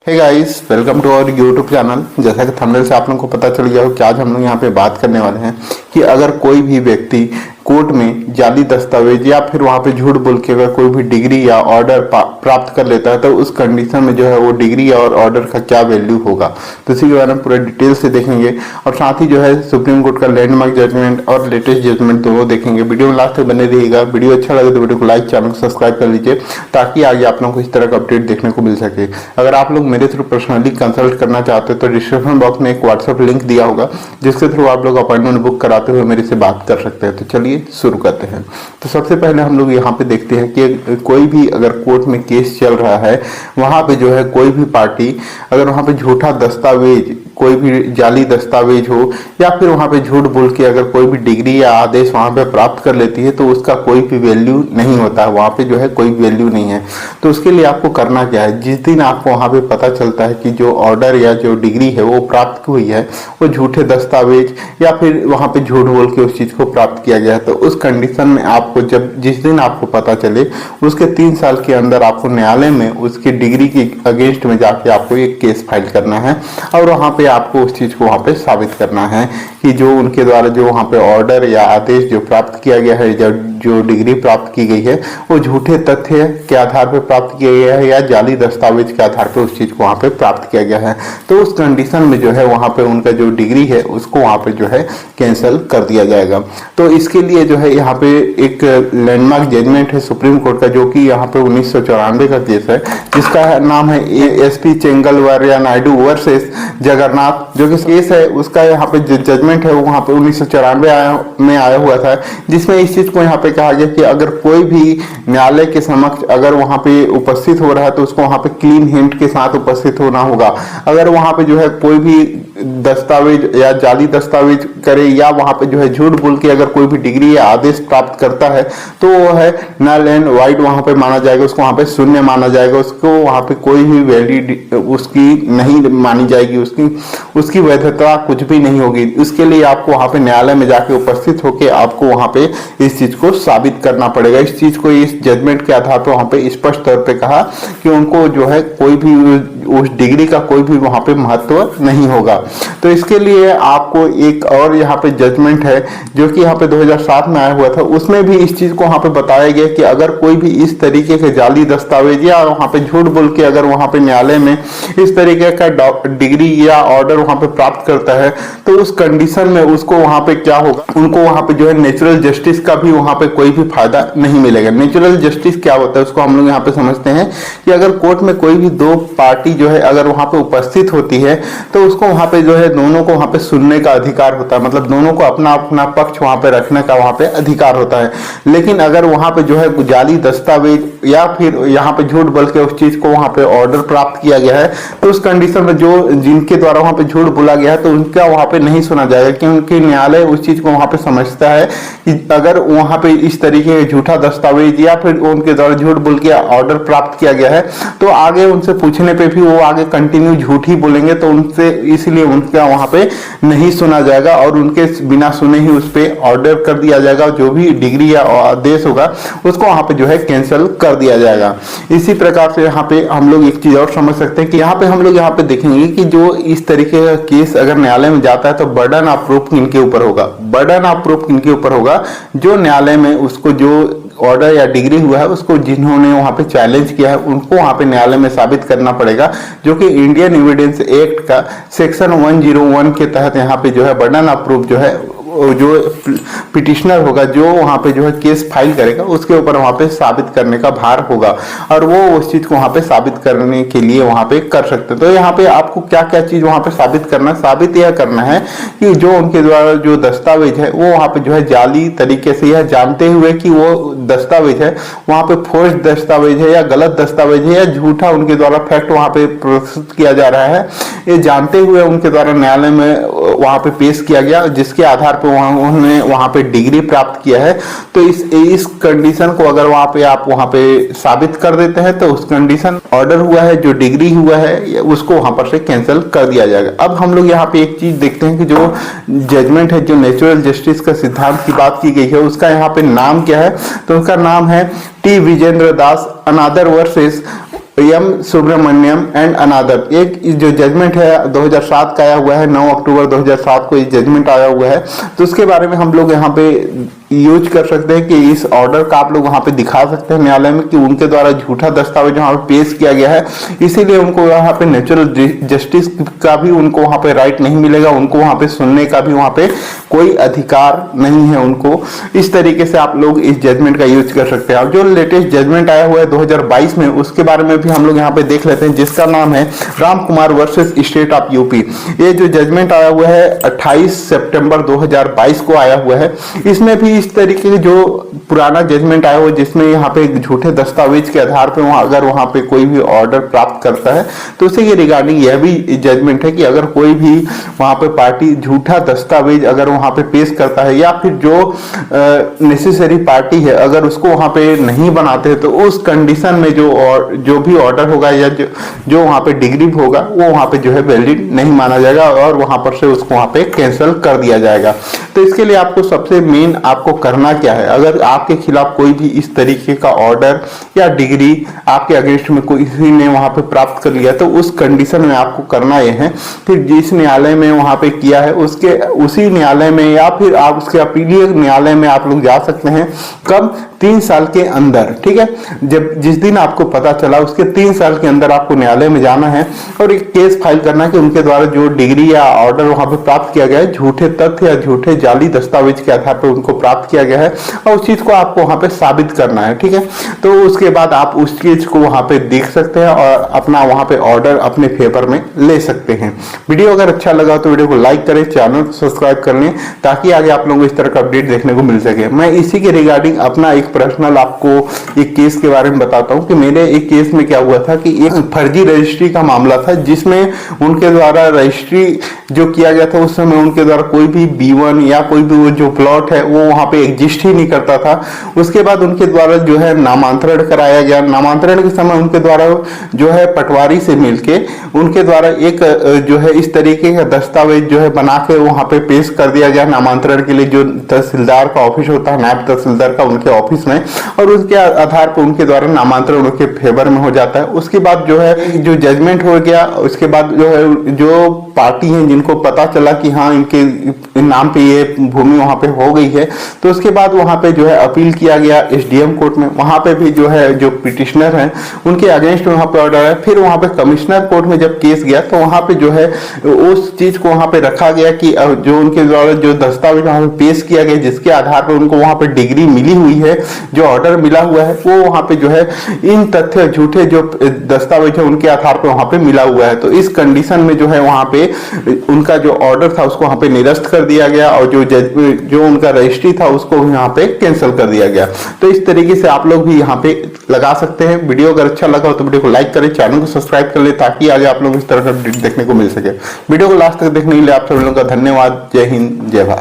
Hey guys, welcome to our YouTube channel. जैसा कि thumbnail से आप लोगों को पता चल गया हो कि आज हम लोग यहाँ पे बात करने वाले हैं कि अगर कोई भी व्यक्ति कोर्ट में जाली दस्तावेज या फिर वहाँ पे झूठ बोल के अगर कोई भी डिग्री या ऑर्डर प्राप्त कर लेता है तो उस कंडीशन में जो है वो डिग्री और ऑर्डर का क्या वैल्यू होगा, तो इसी के बारे में पूरे डिटेल से देखेंगे। और साथ ही जो है सुप्रीम कोर्ट का लैंडमार्क जजमेंट और लेटेस्ट जजमेंट दोनों देखेंगे। वीडियो में लास्ट तक बने रहिएगा। वीडियो अच्छा लगे तो वीडियो को लाइक, चैनल को सब्सक्राइब कर लीजिए ताकि आगे आप लोगों को इस तरह का अपडेट देखने को मिल सके। अगर आप लोग मेरे थ्रू पर्सनली कंसल्ट करना चाहते हो तो डिस्क्रिप्शन बॉक्स में एक व्हाट्सएप लिंक दिया होगा जिसके थ्रू आप लोग अपॉइंटमेंट बुक कराते हुए मेरे से बात कर सकते हैं। तो चलिए शुरू करते हैं। तो सबसे पहले हम लोग यहाँ पे देखते हैं कि कोई भी अगर कोर्ट में केस चल रहा है, वहां पे जो है कोई भी पार्टी अगर वहां पे झूठा दस्तावेज, कोई भी जाली दस्तावेज हो या फिर वहां पे झूठ बोल के अगर कोई भी डिग्री या आदेश वहां पे प्राप्त कर लेती है तो उसका कोई भी वैल्यू नहीं होता है, वहां पे जो है कोई वैल्यू नहीं है। तो उसके लिए आपको करना क्या है, जिस दिन आपको वहां पे पता चलता है कि जो ऑर्डर या जो डिग्री है वो प्राप्त हुई है वो झूठे दस्तावेज या फिर वहां पे झूठ बोल के उस चीज को प्राप्त किया गया है, तो उस कंडीशन में आपको जिस दिन आपको पता चले उसके 3 साल के अंदर आपको न्यायालय में उसकी डिग्री के अगेंस्ट में जाके आपको एक केस फाइल करना है और वहां पे आपको उस चीज को वहां पे साबित करना है कि जो उनके द्वारा जो वहां पे ऑर्डर या आदेश जो प्राप्त किया गया है, जो डिग्री प्राप्त की गई है वो झूठे तथ्य के आधार पर प्राप्त किया गया है या जाली दस्तावेज के आधार पर उस चीज को वहां पे प्राप्त किया गया है। तो उस कंडीशन में जो है वहां पे उनका जो डिग्री है उसको वहां पे जो है कैंसिल कर दिया जाएगा। तो इसके लिए जो है यहाँ पे एक लैंडमार्क जजमेंट है सुप्रीम कोर्ट का, जो कि यहाँ पे 1994 का केस है जिसका नाम है एसपी चेंगलवार नायडू वर्सेस जगन्नाथ। जो कि केस है उसका यहाँ पे जजमेंट है वो वहाँ पे 1994 में आया हुआ था, जिसमें इस चीज को यहाँ पे कहा गया कि अगर कोई भी न्यायालय के समक्ष अगर वहाँ पे उपस्थित हो रहा है तो उसको वहाँ पे क्लीन हैंड के साथ उपस्थित होना होगा। अगर वहाँ पे जो है कोई भी दस्तावेज या जाली दस्तावेज करे या वहाँ पे जो है झूठ बोल के अगर कोई भी डिग्री या आदेश प्राप्त करता है तो वो है नल एंड वाइड वहाँ पे माना जाएगा, उसको वहाँ पे शून्य माना जाएगा, उसको वहाँ पे कोई भी वैलिड उसकी नहीं मानी जाएगी, उसकी वैधता कुछ भी नहीं होगी। इसके लिए आपको वहाँ पे न्यायालय में जाके उपस्थित होकर आपको वहाँ पे इस चीज को साबित करना पड़ेगा। इस चीज को इस जजमेंट के आधार पर वहाँ पे स्पष्ट तौर पे कहा कि उनको जो है कोई भी उस डिग्री का कोई भी वहाँ पे महत्व नहीं होगा। तो इसके लिए आपको एक और यहाँ पे जजमेंट है जो कि यहाँ पे 2007 में आया हुआ था, उसमें भी इस चीज को वहाँ पे बताया गया कि अगर कोई भी इस तरीके के जाली दस्तावेज या वहाँ पे झूठ बोल के अगर वहाँ पे न्यायालय में इस तरीके का डिग्री या ऑर्डर वहाँ पे प्राप्त करता है तो उस कंडीशन में उसको वहाँ पे क्या होगा, उनको वहाँ पे जो है नेचुरल जस्टिस का भी वहाँ पे कोई भी फायदा नहीं मिलेगा। नेचुरल जस्टिस क्या होता है उसको हम लोग यहाँ पे समझते हैं कि अगर कोर्ट में कोई भी दो पार्टी जो है अगर वहाँ पे उपस्थित होती है तो उसको वहाँ पे जो है दोनों को वहाँ पे सुनने का अधिकार होता है, मतलब दोनों को अपना अपना पक्ष वहाँ पे रखने का वहाँ पे अधिकार होता है। लेकिन अगर वहाँ पे जो है जाली दस्तावेज या फिर यहाँ पे झूठ बोल के उस चीज को वहाँ पे ऑर्डर प्राप्त किया गया है तो उस कंडीशन में जो जिनके द्वारा वहाँ पे झूठ बोला गया है तो उनका वहाँ पे नहीं सुना जाएगा, क्योंकि न्यायालय उस चीज को वहाँ पे समझता है कि अगर वहाँ पे इस तरीके का झूठा दस्तावेज या फिर उनके द्वारा झूठ बोल के ऑर्डर प्राप्त किया गया है तो आगे उनसे पूछने पे भी वो आगे कंटिन्यू झूठ ही बोलेंगे, तो उनसे इसलिए उनका वहाँ पे नहीं सुना जाएगा और उनके बिना सुने ही उस पर ऑर्डर कर दिया जाएगा। जो भी डिग्री या आदेश होगा उसको वहाँ पे जो है कैंसिल कर दिया जाएगा। इसी प्रकार से यहाँ पे हम लोग एक चीज और समझ सकते हैं कि यहाँ पे हम लोग यहाँ पे देखेंगे कि जो इस तरीके का केस अगर न्यायालय में जाता है तो बर्डन ऑफ प्रूफ किनके ऊपर होगा, बर्डन ऑफ प्रूफ किनके ऊपर होगा, जो न्यायालय में उसको जो ऑर्डर या डिग्री हुआ है उसको जिन्होंने वहां पे चैलेंज किया है उनको वहां पे न्यायालय में साबित करना पड़ेगा, जो कि इंडियन एविडेंस एक्ट का सेक्शन 101 के तहत यहाँ पे जो है बर्डन ऑफ प्रूफ जो है जो पिटिशनर होगा जो वहां पे जो है केस फाइल करेगा उसके ऊपर वहां पे साबित करने का भार होगा और वो उस चीज को वहां पे साबित करने के लिए वहां पे कर सकते हैं। तो यहाँ पे आपको क्या क्या चीज वहां पे साबित करना है, साबित यह करना है कि जो उनके द्वारा जो दस्तावेज है वो वहां पे जो है जाली तरीके से यह जानते हुए कि वो दस्तावेज है वहां पे फोर्ज दस्तावेज है या गलत दस्तावेज है या झूठा उनके द्वारा फैक्ट वहां पे प्रस्तुत किया जा रहा है, ये जानते हुए उनके द्वारा न्यायालय में वहां पे पेश किया गया जिसके आधार पर उन्होंने वहां पे डिग्री प्राप्त किया है। तो इस कंडीशन को अगर वहां पे आप वहां पे साबित कर देते हैं तो उस कंडीशन ऑर्डर हुआ है जो डिग्री हुआ है उसको वहां पर से कैंसिल कर दिया जाएगा। अब हम लोग यहाँ पे एक चीज देखते हैं कि जो जजमेंट है, जो नेचुरल जस्टिस का सिद्धांत की बात की गई है उसका यहाँ पे नाम क्या है, तो उसका नाम है T Vijendra Das another versus M Subramaniam and another. एक जो जजमेंट है 2007 का आया हुआ है, 9 अक्टूबर 2007 को ये जजमेंट आया हुआ है। तो उसके बारे में हम लोग यहाँ पे यूज कर सकते हैं कि इस ऑर्डर का आप लोग वहां पे दिखा सकते हैं न्यायालय में कि उनके द्वारा झूठा दस्तावेज वहां पे पेश किया गया है, इसीलिए उनको वहां पे नेचुरल जस्टिस का भी उनको वहां पे राइट नहीं मिलेगा, उनको वहां पे सुनने का भी वहां पे कोई अधिकार नहीं है उनको। इस तरीके से आप लोग इस जजमेंट का यूज कर सकते हैं। और जो लेटेस्ट जजमेंट आया हुआ है 2022 में, उसके बारे में भी हम लोग यहाँ पे देख लेते हैं, जिसका नाम है Ram Kumar versus state of UP. ये जो जजमेंट आया हुआ है 28 सितंबर 2022 को आया हुआ है। इसमें भी इस तरीके के जो पुराना जजमेंट आया हुआ जिसमें यहाँ पे झूठे दस्तावेज के आधार पे अगर वहां पे कोई भी ऑर्डर प्राप्त करता है तो उसी के रिगार्डिंग यह भी जजमेंट है कि अगर कोई भी वहां पे पार्टी झूठा दस्तावेज अगर वहां पे पेश करता है या फिर जो नेसेसरी पार्टी है अगर उसको वहां पे नहीं बनाते तो उस कंडीशन में जो भी ऑर्डर होगा या जो वहां पे डिग्री होगा वो वहां पे जो है वैलिड नहीं माना जाएगा और वहां पर से उसको वहां पे कैंसिल कर दिया जाएगा। तो इसके लिए आपको सबसे मेन आपको करना क्या है, अगर आपके खिलाफ कोई भी इस तरीके का ऑर्डर या डिग्री आपके अगेंस्ट में कोई ने वहां पे प्राप्त कर लिया तो उस कंडीशन में आपको करना यह है कि जिस न्यायालय में वहां पे किया है उसके उसी न्यायालय में या फिर आप उसके अपीलीय न्यायालय में आप लोग जा सकते हैं। कब? 3 साल के अंदर, ठीक है। जब जिस दिन आपको पता चला उसके 3 साल के अंदर आपको न्यायालय में जाना है और एक केस फाइल करना है कि उनके द्वारा जो डिग्री या ऑर्डर वहां पे प्राप्त किया गया है झूठे तथ्य या झूठे जाली दस्तावेज के आधार पर उनको प्राप्त किया गया है और उस चीज को आपको वहां पे साबित करना है, ठीक है। तो उसके बाद आप उस चीज को वहां पे देख सकते हैं और अपना वहां पे ऑर्डर अपने फेवर में ले सकते हैं। वीडियो अगर अच्छा लगा तो वीडियो को लाइक करें, चैनल को सब्सक्राइब कर लें ताकि आगे आप लोगों को इस तरह का अपडेट देखने को मिल सके। मैं इसी के रिगार्डिंग अपना एक पर्सनल आपको एक केस के बारे में बताता हूं कि मेरे एक केस में क्या हुआ था कि एक फर्जी रजिस्ट्री का मामला था जिसमें उनके द्वारा रजिस्ट्री जो किया गया था उस समय उनके द्वारा कोई भी B1 या कोई भी वो जो प्लॉट है वो वहां पे एग्जिस्ट ही नहीं करता था। उसके बाद उनके द्वारा जो है नामांतरण कराया गया। नामांतरण के समय उनके द्वारा जो है पटवारी से मिलके उनके द्वारा एक जो है इस तरीके का दस्तावेज जो है बना के वहां पे पेश कर दिया गया नामांतरण के लिए, जो तहसीलदार का ऑफिस होता है, नायब तहसीलदार का, उनके ऑफिस में, और उसके आधार पर उनके द्वारा नामांतरण उनके फेवर में हो जाता है। उसके बाद जो है जो जजमेंट हो गया उसके बाद जो है जो पार्टी है जिनको पता चला कि हाँ इनके नाम पे ये भूमि वहां पे हो गई है तो उसके बाद वहां पे जो है अपील किया गया SDM कोर्ट में। वहां पे भी जो है जो पिटिशनर हैं उनके अगेंस्ट वहां पे ऑर्डर है। फिर वहां पे कमिश्नर कोर्ट में जब केस गया तो वहां पे जो है उस चीज को वहां पे रखा गया कि जो उनके द्वारा जो दस्तावेज वहां पे पेश किया गया जिसके आधार पर उनको वहां पे डिग्री मिली हुई है, जो ऑर्डर मिला हुआ है वो वहां पे जो है इन तथ्य झूठे जो दस्तावेज है उनके आधार पर वहां पे मिला हुआ है। तो इस कंडीशन में जो है वहां पे उनका जो ऑर्डर था उसको वहां पे निरस्त कर दिया गया और जो उनका रजिस्ट्री था उसको यहाँ पे कैंसिल कर दिया गया। तो इस तरीके से आप लोग भी यहाँ पे लगा सकते हैं। वीडियो अगर अच्छा लगा हो तो वीडियो को लाइक करें, चैनल को सब्सक्राइब कर ले ताकि आगे आप लोग इस तरह का अपडेट देखने को मिल सके। वीडियो को लास्ट तक देखने के लिए आप सभी लोगों का धन्यवाद। जय हिंद, जय भारत।